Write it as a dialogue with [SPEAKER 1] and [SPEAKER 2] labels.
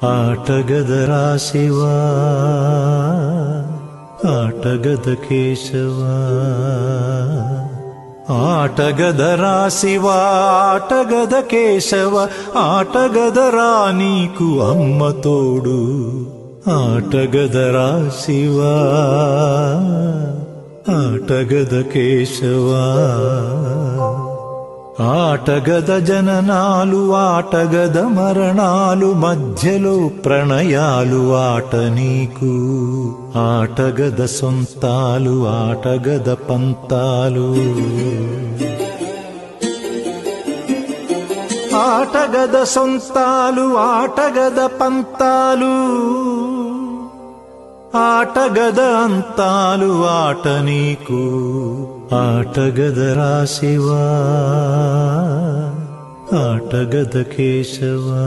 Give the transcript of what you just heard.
[SPEAKER 1] ఆటగదరా శివా, ఆటగద కేశవా. ఆటగదరా శివా, ఆటగద కేశవ, ఆటగదరా నీకు అమ్మ తోడు. ఆటగదరా శివా, ఆటగద కేశవా. ఆటగద జననాలు, ఆటగద మరణాలు, మధ్యలో ప్రణయాలు ఆట నీకు. ఆటగద సొంతాలు, ఆటగద పంతాలు. ఆటగద సొంతాలు, ఆటగద పంతాలు, ఆటగద అంతాలు ఆట నీకు. ఆటగదరా శివా, ఆటగద కేశవా.